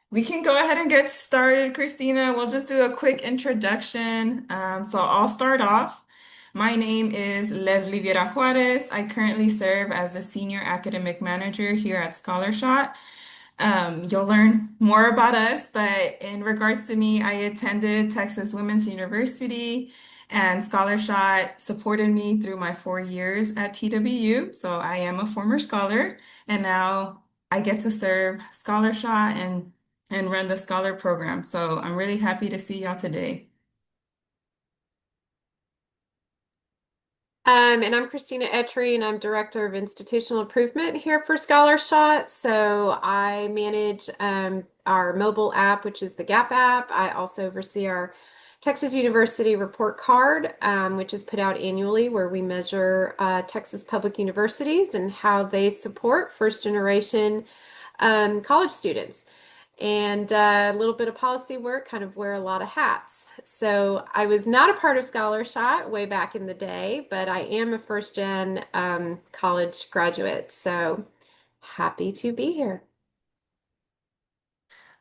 We can go ahead and get started, Christina. We'll just do a quick introduction. So I'll start off. My name is Leslie Viera Juarez. I currently serve as a senior academic manager here at ScholarShot. You'll learn more about us, but in regards to me, I attended Texas Women's University, and ScholarShot supported me through my 4 years at TWU. So I am a former scholar, and now I get to serve ScholarShot and run the Scholar program. So I'm really happy to see y'all today. And I'm Christina Etry, and I'm Director of Institutional Improvement here for ScholarShot. So I manage our mobile app, which is the GAP app. I also oversee our Texas University Report Card, which is put out annually, where we measure Texas public universities and how they support first generation college students and a little bit of policy work, kind of wear a lot of hats. So I was not a part of ScholarShot way back in the day, but I am a first gen college graduate. So happy to be here.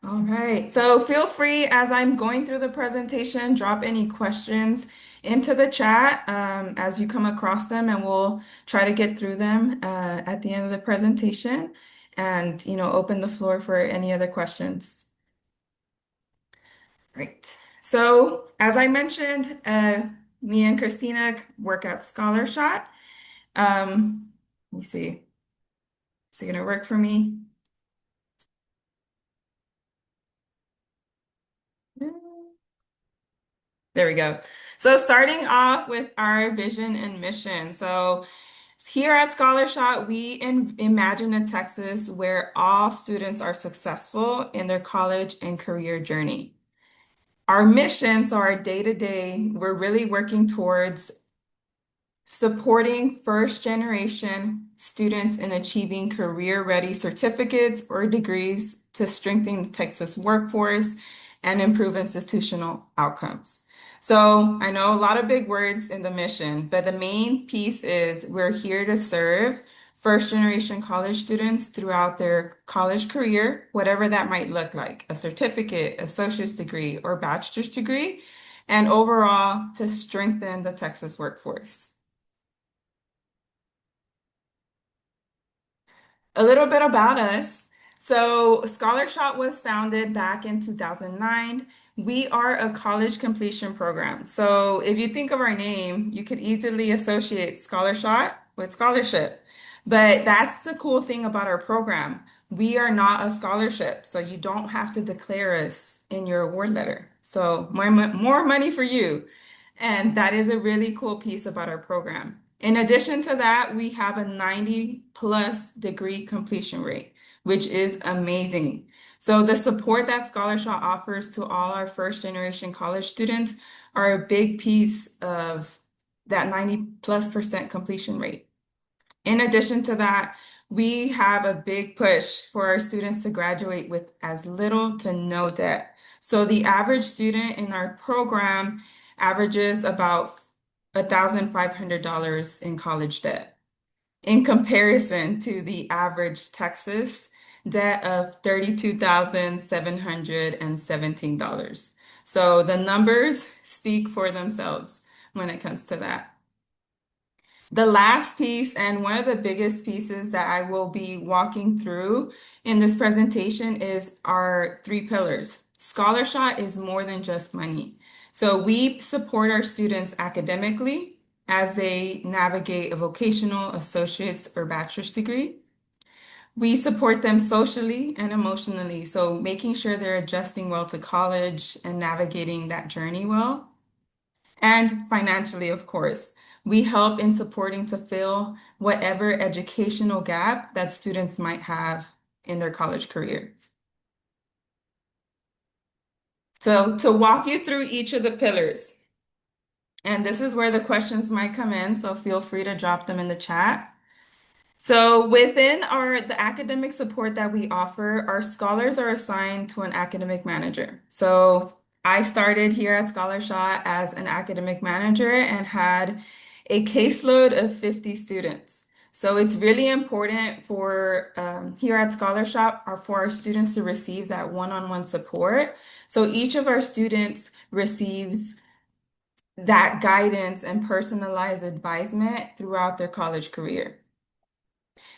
All right. So feel free as I'm going through the presentation, drop any questions into the chat as you come across them, and we'll try to get through them at the end of the presentation and, open the floor for any other questions. Right. So as I mentioned, me and Christina work at ScholarShot. Let me see. Is it going to work for me? There we go. So starting off with our vision and mission. So here at ScholarShot, we imagine a Texas where all students are successful in their college and career journey. Our mission, so our day-to-day, we're really working towards supporting first generation students in achieving career-ready certificates or degrees to strengthen the Texas workforce and improve institutional outcomes. So I know a lot of big words in the mission, but the main piece is we're here to serve first generation college students throughout their college career, whatever that might look like, a certificate, associate's degree, or bachelor's degree, and overall to strengthen the Texas workforce. A little bit about us. So, ScholarShot was founded back in 2009. We are a college completion program. So, if you think of our name, you could easily associate ScholarShot with scholarship. But that's the cool thing about our program. We are not a scholarship, so you don't have to declare us in your award letter. So, more money for you. And that is a really cool piece about our program. In addition to that, we have a 90 plus degree completion rate, which is amazing. So the support that Scholarship offers to all our first generation college students are a big piece of that 90+% completion rate. In addition to that, we have a big push for our students to graduate with as little to no debt. So the average student in our program averages about $1,500 in college debt in comparison to the average Texas debt of $32,717. So the numbers speak for themselves when it comes to that. The last piece, and one of the biggest pieces that I will be walking through in this presentation, is our three pillars. Scholarship is more than just money. So we support our students academically as they navigate a vocational, associate's, or bachelor's degree. We support them socially and emotionally, so making sure they're adjusting well to college and navigating that journey well. And financially, of course, we help in supporting to fill whatever educational gap that students might have in their college career. So to walk you through each of the pillars, and this is where the questions might come in, so feel free to drop them in the chat. So within the academic support that we offer, our scholars are assigned to an academic manager. So I started here at ScholarShot as an academic manager and had a caseload of 50 students. So it's really important for here at ScholarShop are for our students to receive that one-on-one support. So each of our students receives that guidance and personalized advisement throughout their college career.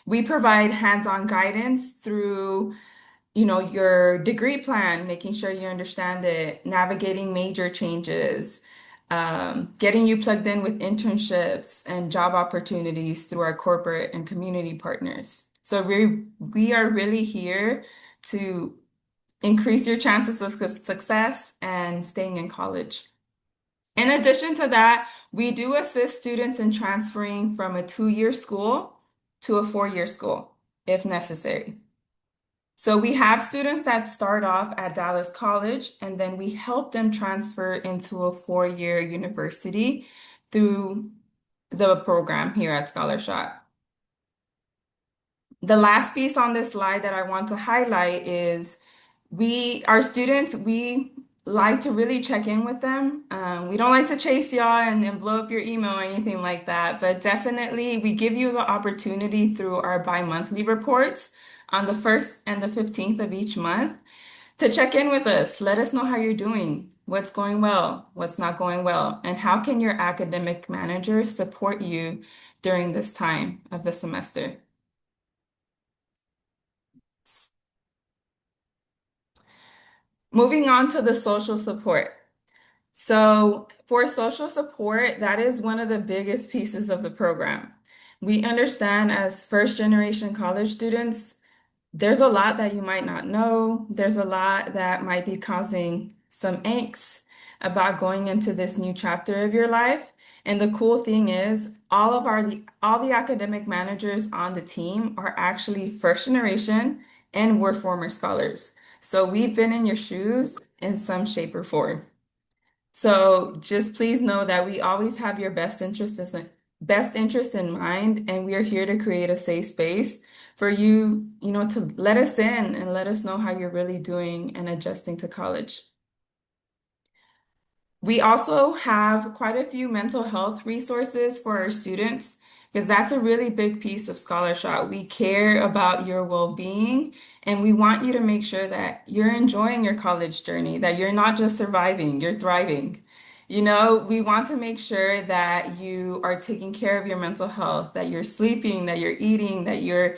We provide hands-on guidance through your degree plan, making sure you understand it, navigating major changes, getting you plugged in with internships and job opportunities through our corporate and community partners. So we are really here to increase your chances of success and staying in college. In addition to that, we do assist students in transferring from a 2-year school to a 4-year school if necessary. So we have students that start off at Dallas College and then we help them transfer into a 4-year university through the program here at ScholarShot. The last piece on this slide that I want to highlight is our students, we like to really check in with them. We don't like to chase y'all and blow up your email or anything like that, but definitely we give you the opportunity through our bi-monthly reports on the 1st and the 15th of each month to check in with us. Let us know how you're doing, what's going well, what's not going well, and how can your academic manager support you during this time of the semester. Moving on to the social support. So, for social support, that is one of the biggest pieces of the program. We understand as first generation college students, there's a lot that you might not know. There's a lot that might be causing some angst about going into this new chapter of your life. And the cool thing is, all the academic managers on the team are actually first generation and we're former scholars. So we've been in your shoes in some shape or form. So just please know that we always have your best interest in mind, and we are here to create a safe space for you, to let us in and let us know how you're really doing and adjusting to college. We also have quite a few mental health resources for our students because that's a really big piece of scholarship. We care about your well-being and we want you to make sure that you're enjoying your college journey, that you're not just surviving, you're thriving. We want to make sure that you are taking care of your mental health, that you're sleeping, that you're eating, that you're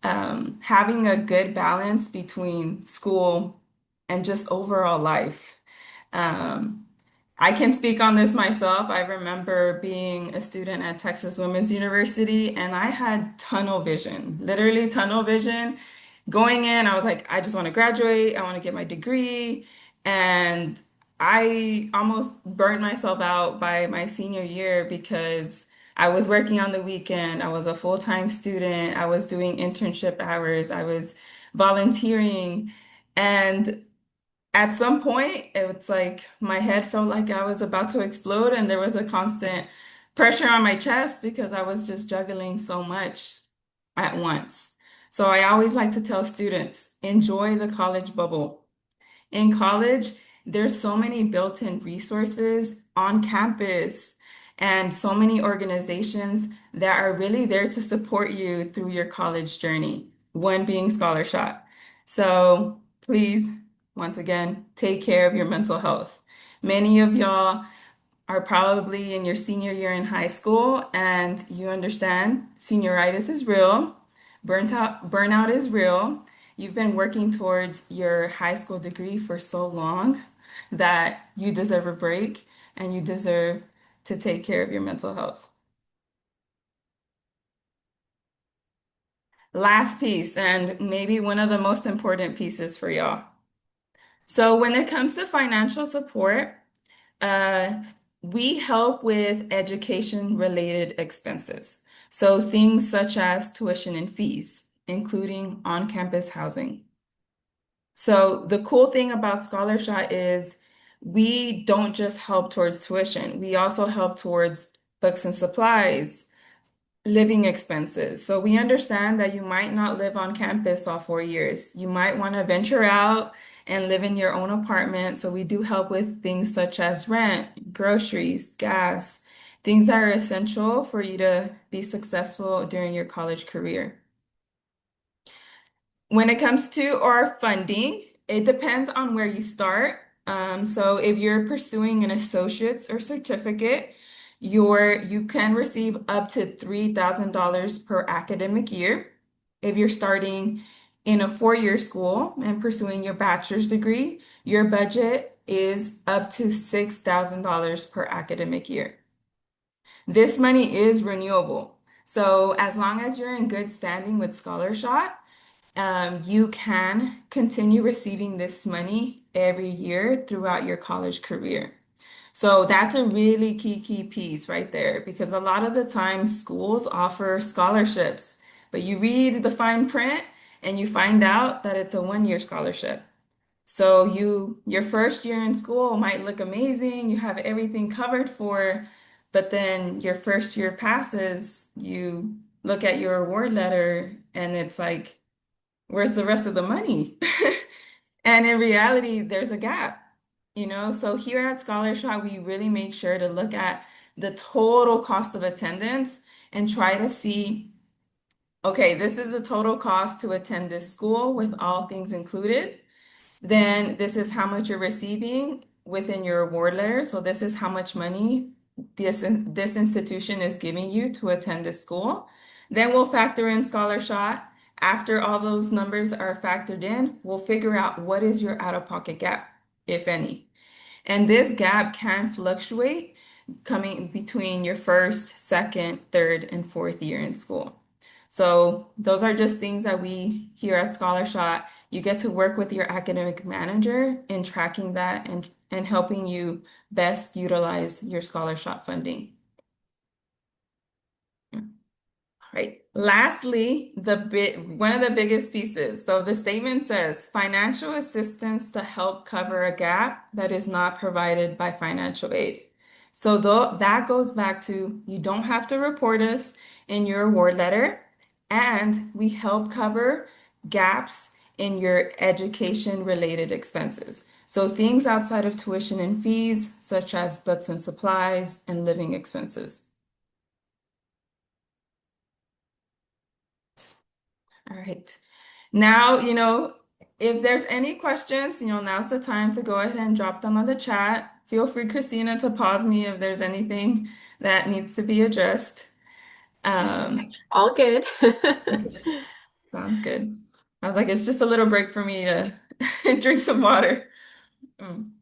having a good balance between school and just overall life. Um, I can speak on this myself. I remember being a student at Texas Women's University and I had tunnel vision, literally tunnel vision. Going in, I was like, I just want to graduate. I want to get my degree. And I almost burnt myself out by my senior year because I was working on the weekend. I was a full-time student. I was doing internship hours. I was volunteering. And at some point, it's like my head felt like I was about to explode, and there was a constant pressure on my chest because I was just juggling so much at once. So I always like to tell students, enjoy the college bubble. In college, there's so many built-in resources on campus and so many organizations that are really there to support you through your college journey, one being ScholarShot. So please, once again, take care of your mental health. Many of y'all are probably in your senior year in high school and you understand senioritis is real, burnout is real. You've been working towards your high school degree for so long that you deserve a break and you deserve to take care of your mental health. Last piece, and maybe one of the most important pieces for y'all. So when it comes to financial support, Uh, we help with education related expenses. So things such as tuition and fees, including on-campus housing. So the cool thing about ScholarShot is we don't just help towards tuition. We also help towards books and supplies, living expenses. So we understand that you might not live on campus all 4 years. You might want to venture out and live in your own apartment. So we do help with things such as rent, groceries, gas, things that are essential for you to be successful during your college career. When it comes to our funding, it depends on where you start. So if you're pursuing an associate's or certificate, you can receive up to $3,000 per academic year. If you're starting in a four-year school and pursuing your bachelor's degree, your budget is up to $6,000 per academic year. This money is renewable. So as long as you're in good standing with ScholarShot, you can continue receiving this money every year throughout your college career. So that's a really key piece right there because a lot of the time schools offer scholarships, but you read the fine print and you find out that it's a one-year scholarship. So your first year in school might look amazing, you have everything covered for, but then your first year passes, you look at your award letter and it's like, where's the rest of the money? And in reality, there's a gap, you know? So here at ScholarShot, we really make sure to look at the total cost of attendance and try to see, okay, this is the total cost to attend this school with all things included. Then this is how much you're receiving within your award letter. So this is how much money this institution is giving you to attend this school. Then we'll factor in ScholarShot. After all those numbers are factored in, we'll figure out what is your out-of-pocket gap, if any. And this gap can fluctuate coming between your first, second, third, and fourth year in school. So those are just things that we here at ScholarShot, you get to work with your academic manager in tracking that and helping you best utilize your ScholarShot funding. Right. Lastly, one of the biggest pieces. So the statement says financial assistance to help cover a gap that is not provided by financial aid. So that goes back to you don't have to report us in your award letter, and we help cover gaps in your education related expenses. So things outside of tuition and fees, such as books and supplies and living expenses. All right. Now, if there's any questions, now's the time to go ahead and drop them on the chat. Feel free, Christina, to pause me if there's anything that needs to be addressed. Um, All good. okay, sounds good. I was like, it's just a little break for me to drink some water. Mm.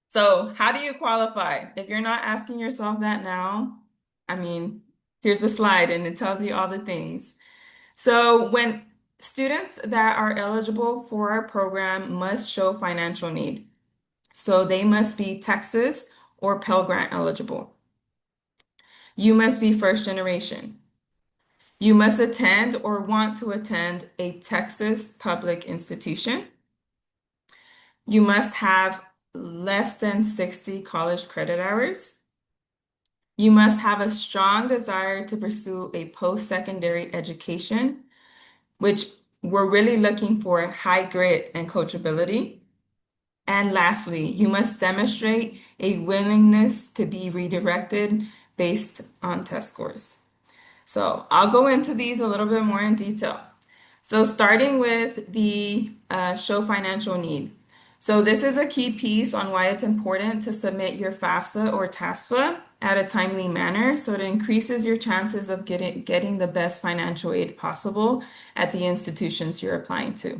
So, how do you qualify? If you're not asking yourself that now, I mean, here's the slide and it tells you all the things. So when students that are eligible for our program must show financial need. So they must be Texas or Pell Grant eligible. You must be first generation. You must attend or want to attend a Texas public institution. You must have less than 60 college credit hours. You must have a strong desire to pursue a post-secondary education, which we're really looking for high grit and coachability. And lastly, you must demonstrate a willingness to be redirected based on test scores. So I'll go into these a little bit more in detail. So starting with the show financial need. So this is a key piece on why it's important to submit your FAFSA or TASFA at a timely manner so it increases your chances of getting the best financial aid possible at the institutions you're applying to.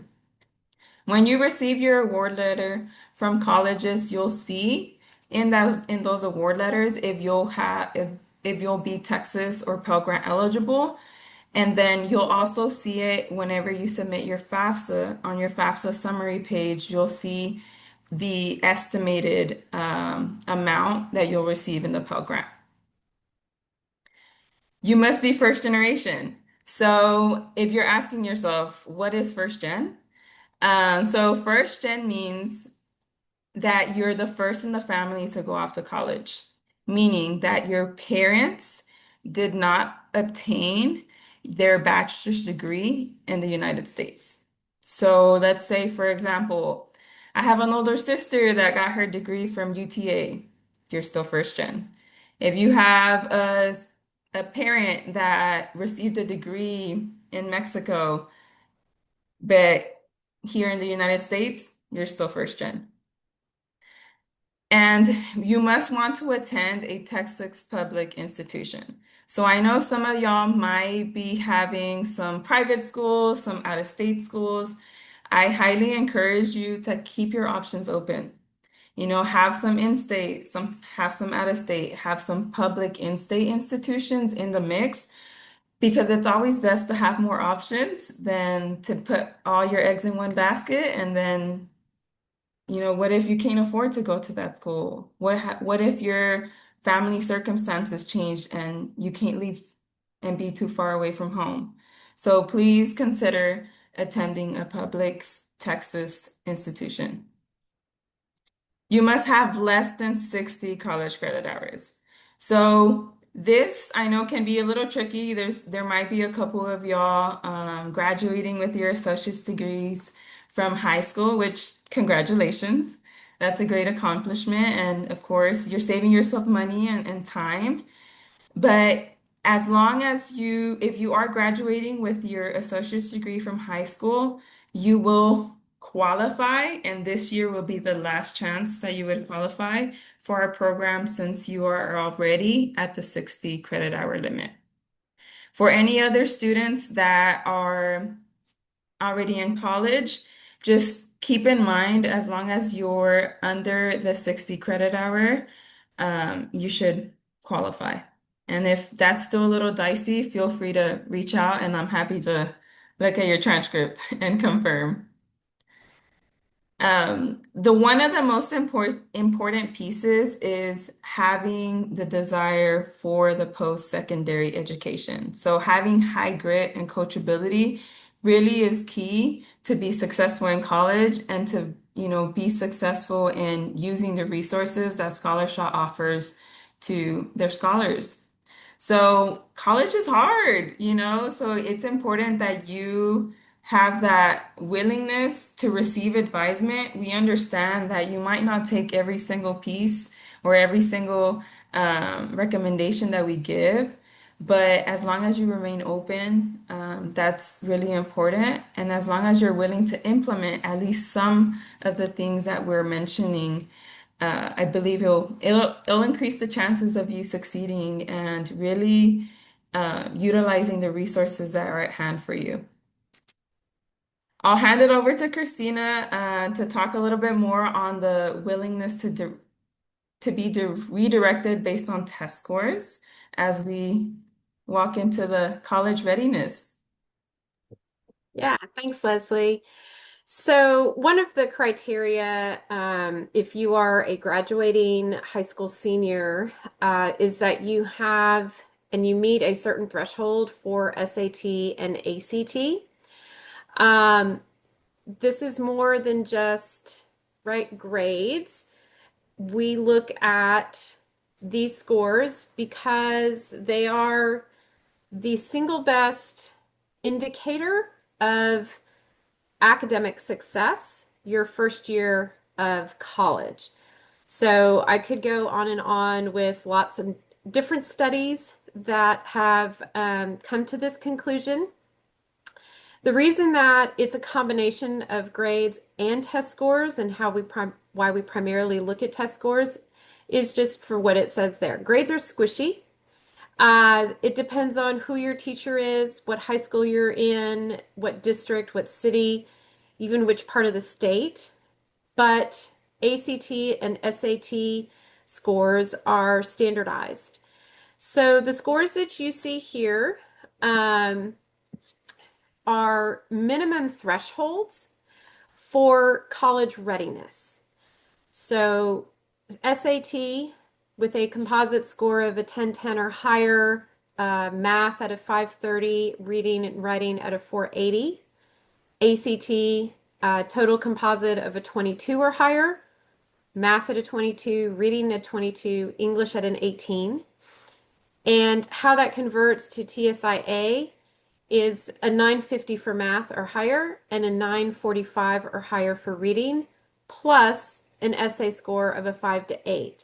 When you receive your award letter from colleges, you'll see in those award letters if you'll be Texas or Pell Grant eligible. And then you'll also see it whenever you submit your FAFSA. On your FAFSA summary page, you'll see the estimated amount that you'll receive in the Pell Grant. You must be first generation. So if you're asking yourself, what is first gen? So first gen means that you're the first in the family to go off to college, meaning that your parents did not obtain their bachelor's degree in the United States. So let's say, for example, I have an older sister that got her degree from UTA. You're still first gen. If you have a parent that received a degree in Mexico, but here in the United States, you're still first gen. And you must want to attend a Texas public institution. So I know some of y'all might be having some private schools, some out-of-state schools. I highly encourage you to keep your options open. Have some in-state, have some out-of-state, have some public in-state institutions in the mix because it's always best to have more options than to put all your eggs in one basket and then what if you can't afford to go to that school? What if your family circumstances change and you can't leave and be too far away from home? So please consider attending a public Texas institution. You must have less than 60 college credit hours. So this I know can be a little tricky. There might be a couple of y'all graduating with your associate's degrees from high school, which congratulations. That's a great accomplishment. And of course, you're saving yourself money and time. But as long as if you are graduating with your associate's degree from high school, you will qualify, and this year will be the last chance that you would qualify for our program since you are already at the 60 credit hour limit. For any other students that are already in college, just keep in mind as long as you're under the 60 credit hour, you should qualify. And if that's still a little dicey, feel free to reach out and I'm happy to look at your transcript and confirm. The one of the most important pieces is having the desire for the post-secondary education. So having high grit and coachability really is key to be successful in college and to, be successful in using the resources that ScholarShot offers to their scholars. So college is hard, so it's important that you have that willingness to receive advisement. We understand that you might not take every single piece or every single recommendation that we give, but as long as you remain open, that's really important. And as long as you're willing to implement at least some of the things that we're mentioning, I believe it'll increase the chances of you succeeding and really utilizing the resources that are at hand for you. I'll hand it over to Christina to talk a little bit more on the willingness to be redirected based on test scores as we walk into the college readiness. Yeah, thanks, Leslie. So, one of the criteria, if you are a graduating high school senior, is that you have and you meet a certain threshold for SAT and ACT. Um, this is more than just right grades. We look at these scores because they are the single best indicator of academic success your first year of college. So I could go on and on with lots of different studies that have come to this conclusion. The reason that it's a combination of grades and test scores and why we primarily look at test scores is just for what it says there. Grades are squishy. It depends on who your teacher is, what high school you're in, what district, what city, even which part of the state. But ACT and SAT scores are standardized. So the scores that you see here um, are minimum thresholds for college readiness. So SAT with a composite score of a 1010 or higher, math at a 530, reading and writing at a 480, ACT total composite of a 22 or higher, math at a 22, reading at 22, English at an 18. And how that converts to TSIA is a 950 for math or higher and a 945 or higher for reading, plus an essay score of a 5 to 8.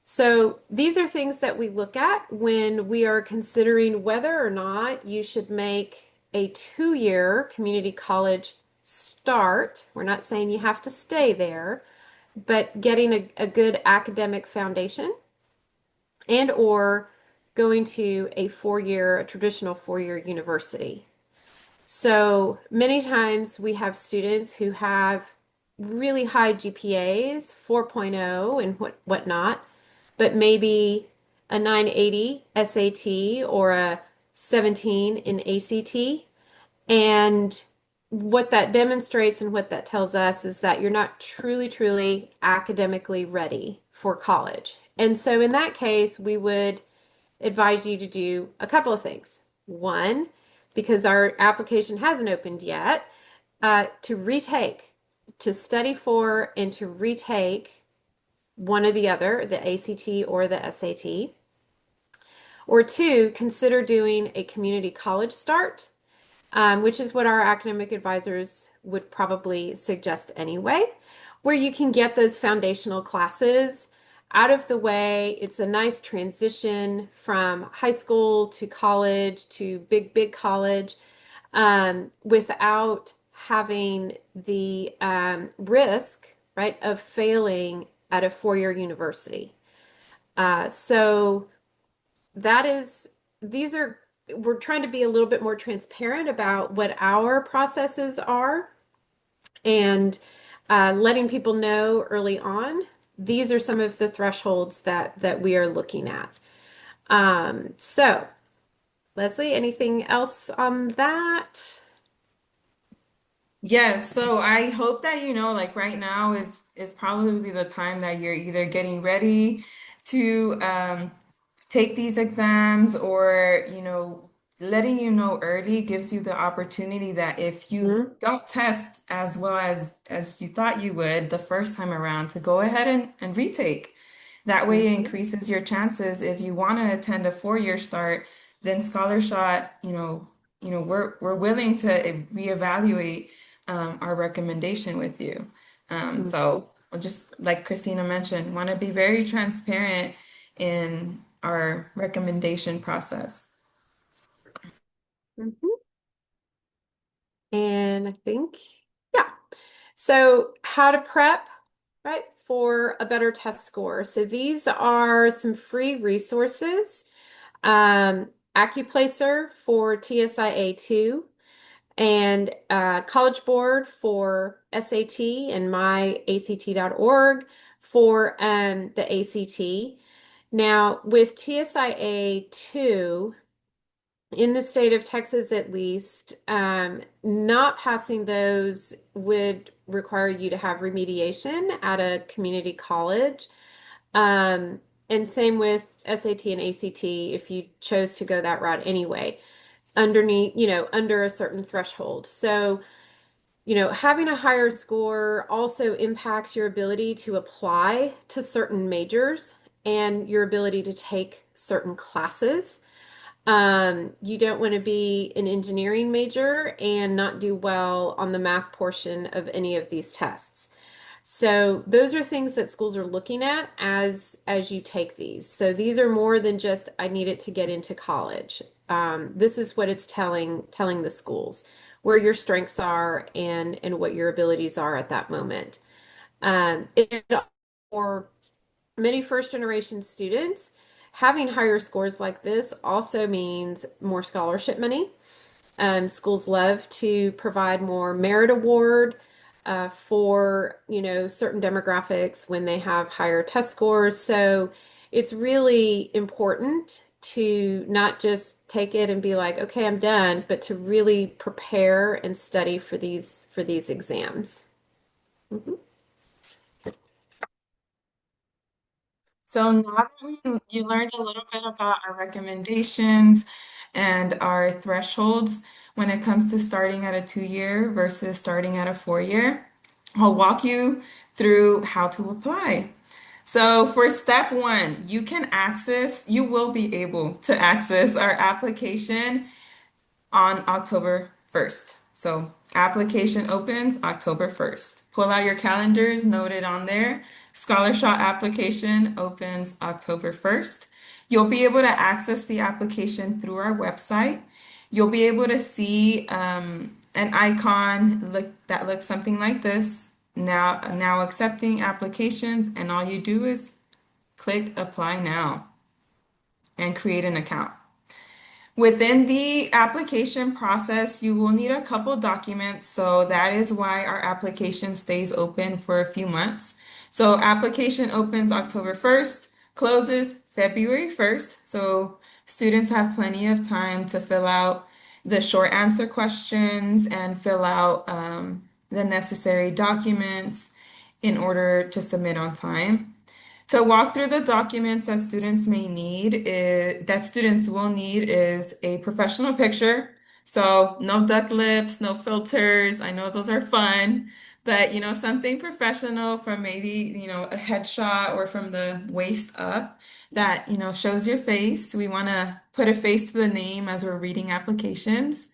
So these are things that we look at when we are considering whether or not you should make a 2-year community college start. We're not saying you have to stay there, but getting a good academic foundation and or going to a traditional 4-year university. So many times we have students who have really high GPAs, 4.0 and whatnot, but maybe a 980 SAT or a 17 in ACT. And what that demonstrates and what that tells us is that you're not truly, truly academically ready for college. And so in that case, we would advise you to do a couple of things. One, because our application hasn't opened yet, to retake, to study for and to retake one or the other, the ACT or the SAT. Or two, consider doing a community college start, which is what our academic advisors would probably suggest anyway, where you can get those foundational classes out of the way. It's a nice transition from high school to college to big, big college, without having the risk, right, of failing at a 4-year university. So that is, these are, we're trying to be a little bit more transparent about what our processes are and letting people know early on. These are some of the thresholds that we are looking at. So, Leslie, anything else on that? Yes, so I hope that like right now is probably the time that you're either getting ready to take these exams, or letting early gives you the opportunity that if you Mhm. don't test as well as you thought you would the first time around, to go ahead and retake. That way it Mhm. increases your chances. If you want to attend a 4-year start, then ScholarShot, we're willing to reevaluate our recommendation with you. Mhm. So just like Christina mentioned, want to be very transparent in our recommendation process. Mhm. And I think, yeah. So, how to prep, right, for a better test score. So, these are some free resources. AccuPlacer for TSIA2 and College Board for SAT and myact.org for the ACT. Now, with TSIA2, in the state of Texas at least, not passing those would require you to have remediation at a community college. Um, and same with SAT and ACT if you chose to go that route anyway, underneath, under a certain threshold. So, having a higher score also impacts your ability to apply to certain majors and your ability to take certain classes. You don't want to be an engineering major and not do well on the math portion of any of these tests. So those are things that schools are looking at as you take these. So these are more than just I need it to get into college. This is what it's telling the schools where your strengths are and what your abilities are at that moment. It for many first generation students, having higher scores like this also means more scholarship money. Schools love to provide more merit award for, certain demographics when they have higher test scores. So it's really important to not just take it and be like, okay, I'm done, but to really prepare and study for these exams. Mhm. So now that you learned a little bit about our recommendations and our thresholds when it comes to starting at a 2-year versus starting at a 4-year, I'll walk you through how to apply. So for step one, you will be able to access our application on October 1st. So application opens October 1st. Pull out your calendars, note it on there ScholarShot application opens October 1st. You'll be able to access the application through our website. You'll be able to see an icon that looks something like this. Now accepting applications, and all you do is click apply now and create an account. Within the application process, you will need a couple documents, so that is why our application stays open for a few months. So application opens October 1st, closes February 1st, so students have plenty of time to fill out the short answer questions and fill out the necessary documents in order to submit on time. To walk through the documents that students will need is a professional picture. So no duck lips, no filters. I know those are fun, but something professional from maybe, a headshot or from the waist up that, shows your face. We want to put a face to the name as we're reading applications.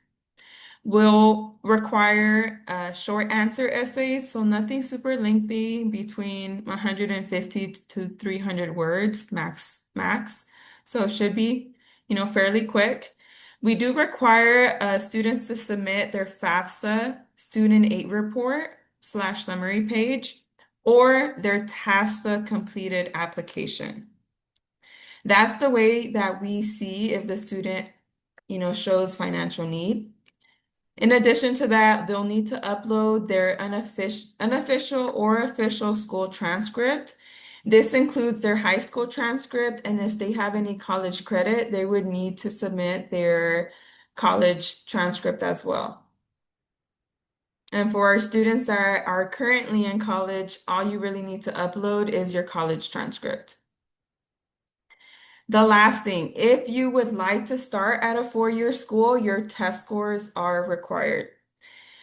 Will require short answer essays, so nothing super lengthy, between 150 to 300 words max. So it should be, fairly quick. We do require students to submit their FAFSA student aid report slash summary page or their TASFA completed application. That's the way that we see if the student, shows financial need. In addition to that, they'll need to upload their unofficial or official school transcript. This includes their high school transcript, and if they have any college credit, they would need to submit their college transcript as well. And for our students that are currently in college, all you really need to upload is your college transcript. The last thing, if you would like to start at a four-year school, your test scores are required.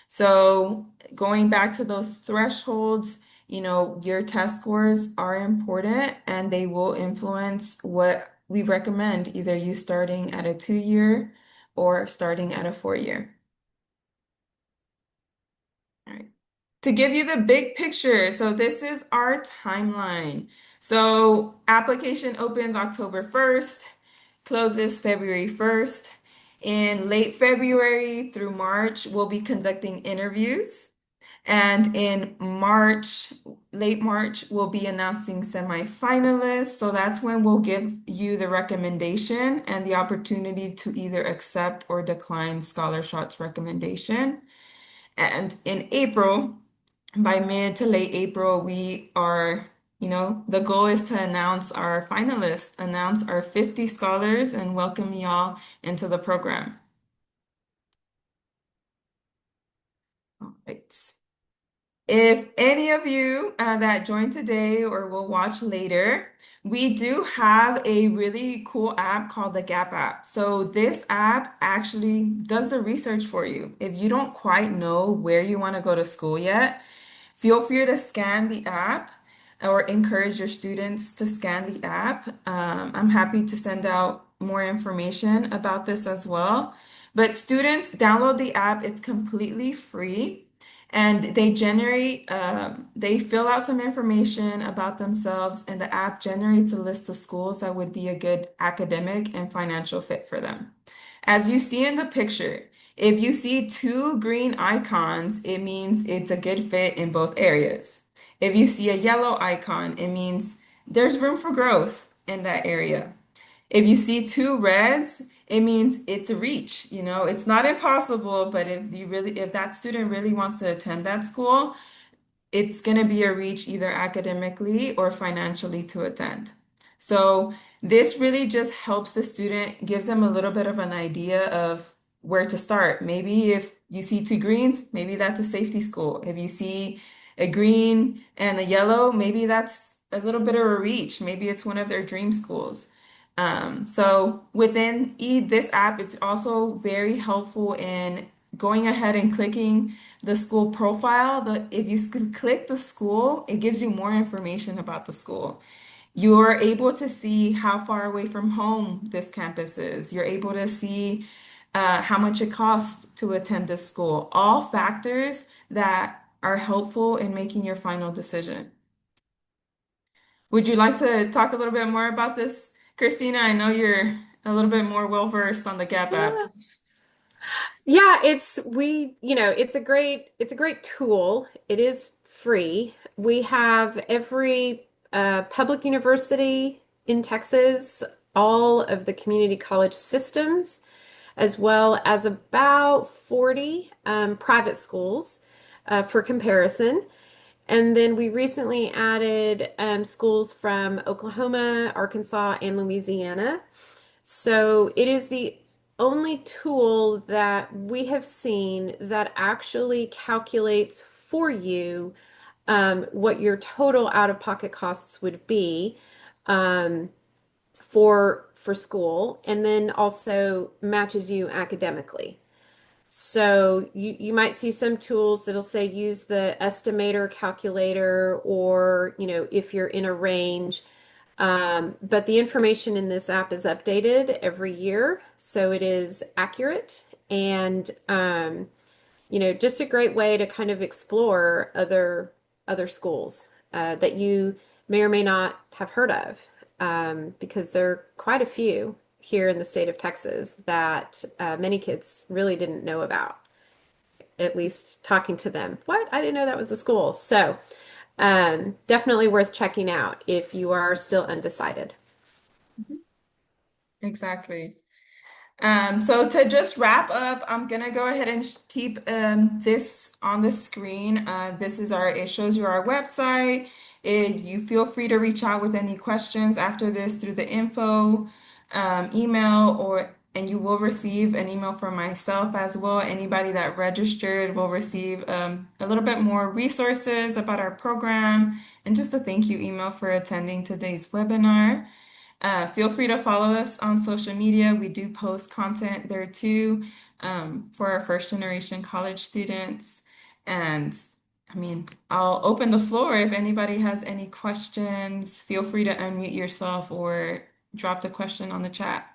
So going back to those thresholds, your test scores are important and they will influence what we recommend, either you starting at a 2-year or starting at a 4-year. All right. To give you the big picture, so this is our timeline. So application opens October 1st, closes February 1st. In late February through March, we'll be conducting interviews. And in March, late March, we'll be announcing semifinalists. So that's when we'll give you the recommendation and the opportunity to either accept or decline ScholarShot's recommendation. And in April, by mid to late April, the goal is to announce our finalists, announce our 50 scholars, and welcome y'all into the program. All right. If any of you that joined today or will watch later, we do have a really cool app called the Gap app. So this app actually does the research for you. If you don't quite know where you want to go to school yet, feel free to scan the app or encourage your students to scan the app. I'm happy to send out more information about this as well. But students, download the app. It's completely free. And they fill out some information about themselves, and the app generates a list of schools that would be a good academic and financial fit for them. As you see in the picture, if you see two green icons, it means it's a good fit in both areas. If you see a yellow icon, it means there's room for growth in that area. If you see two reds, it means it's a reach. It's not impossible, but if that student really wants to attend that school, it's going to be a reach either academically or financially to attend. So this really just helps the student, gives them a little bit of an idea of where to start. Maybe if you see two greens, maybe that's a safety school. If you see a green and a yellow, maybe that's a little bit of a reach. Maybe it's one of their dream schools. So within this app, it's also very helpful in going ahead and clicking the school profile. If you click the school, it gives you more information about the school. You're able to see how far away from home this campus is. You're able to see how much it costs to attend this school. All factors that are helpful in making your final decision. Would you like to talk a little bit more about this, Christina? I know you're a little bit more well versed on the Gap app. Yeah. Yeah, it's a great tool. It is free. We have every public university in Texas, all of the community college systems, as well as about 40 private schools for comparison. And then we recently added schools from Oklahoma, Arkansas, and Louisiana. So it is the only tool that we have seen that actually calculates for you what your total out-of-pocket costs would be um, for school, and then also matches you academically. So you might see some tools that'll say use the estimator calculator, or if you're in a range. But the information in this app is updated every year, so it is accurate and just a great way to kind of explore other schools that you may or may not have heard of, because there are quite a few here in the state of Texas that many kids really didn't know about. At least talking to them, what? I didn't know that was a school. So definitely worth checking out if you are still undecided. Exactly. So to just wrap up, I'm gonna go ahead and keep this on the screen. This is it shows you our website. You feel free to reach out with any questions after this through the info email, and you will receive an email from myself as well. Anybody that registered will receive a little bit more resources about our program and just a thank you email for attending today's webinar. Feel free to follow us on social media. We do post content there too, for our first generation college students. And I mean, I'll open the floor if anybody has any questions. Feel free to unmute yourself or drop the question on the chat.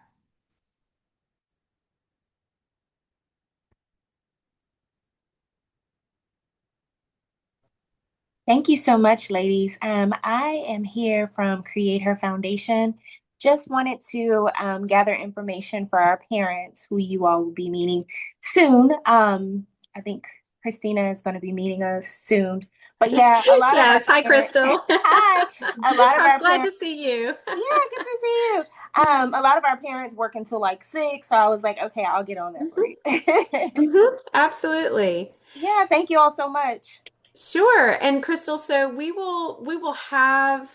Thank you so much, ladies. I am here from Create Her Foundation. Just wanted to gather information for our parents who you all will be meeting soon. I think Christina is going to be meeting us soon. But yeah, a lot of our Yes, hi, parents, Crystal. hi, a lot of I was our glad parents, to see you. yeah, good to see you. A lot of our parents work until like 6, so I was like, okay, I'll get on that for you. Absolutely. Yeah, thank you all so much. Sure. And Crystal, so we will have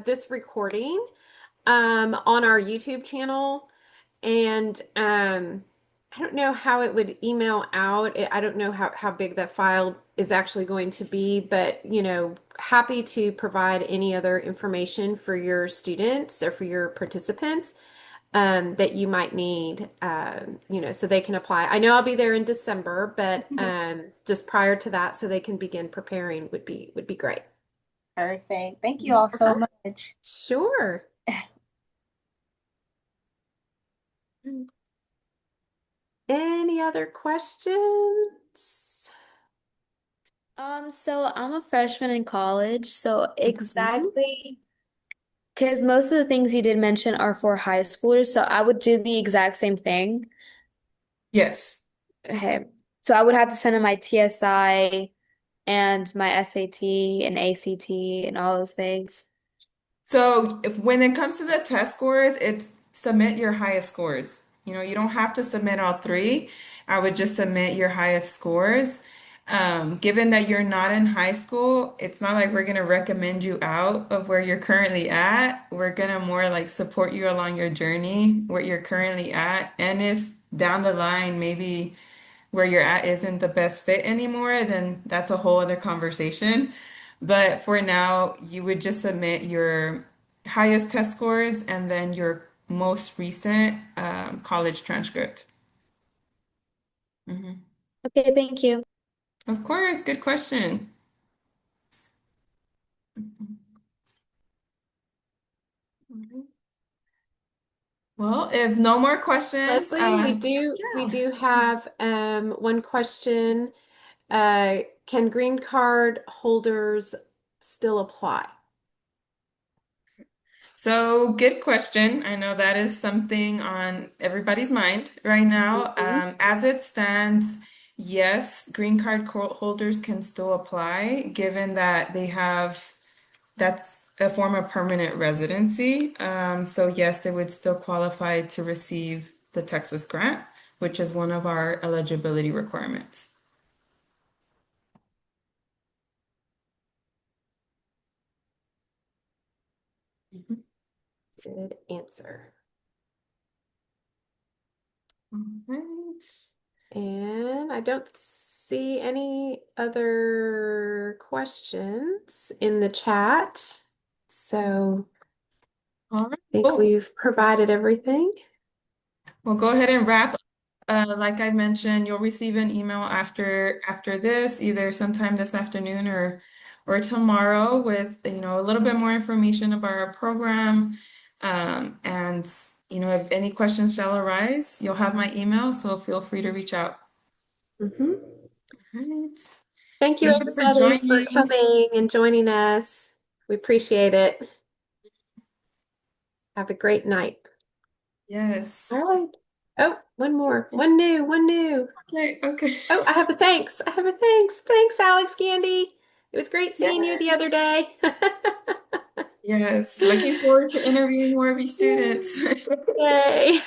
this recording on our YouTube channel, and I don't know how it would email out. I don't know how big that file is actually going to be, but happy to provide any other information for your students or for your participants that you might need, so they can apply. I know I'll be there in December, but just prior to that, so they can begin preparing would be great. Perfect. Thank you all so Uh-huh. much. Sure. Any other questions? So I'm a freshman in college, so Mhm. exactly because most of the things you did mention are for high schoolers, so I would do the exact same thing. Yes. Okay. So I would have to send in my TSI and my SAT and ACT and all those things. So if when it comes to the test scores, it's submit your highest scores. You don't have to submit all three. I would just submit your highest scores. Given that you're not in high school, it's not like we're gonna recommend you out of where you're currently at. We're gonna more like support you along your journey where you're currently at. And if down the line, maybe where you're at isn't the best fit anymore, then that's a whole other conversation. But for now, you would just submit your highest test scores and then your most recent college transcript. Mhm. Okay, thank you. Of course, good question. Mhm. Well, if no more questions, Leslie, we do yeah. have one question. Can green card holders still apply? So, good question. I know that is something on everybody's mind right now. Mhm. As it stands, yes, green card holders can still apply, given that they have that's a form of permanent residency. So, yes, they would still qualify to receive the Texas grant, which is one of our eligibility requirements. Good answer. All right. And I don't see any other questions in the chat. So All right. I think Cool. we've provided everything. We'll go ahead and wrap. Like I mentioned, you'll receive an email after this, either sometime this afternoon or tomorrow with, a little bit more information about our program. And if any questions shall arise, you'll have my email, so feel free to reach out. Mhm. All right. Thank you, Thank you for everybody, for joining. coming and joining us. We appreciate it. Have a great night. Yes. All right. Oh, one more. One new, one new. Okay, okay. Oh, I have a thanks. I have a thanks. Thanks, Alex Candy. It was great seeing you Yeah. the other day. Yes. Looking forward to interviewing more of you students. Yay.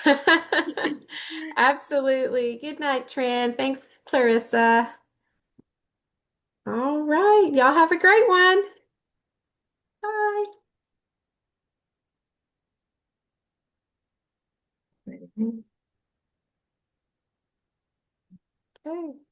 Absolutely. Good night, Tran. Thanks, Clarissa. All right. Y'all have a great one. Bye. Okay.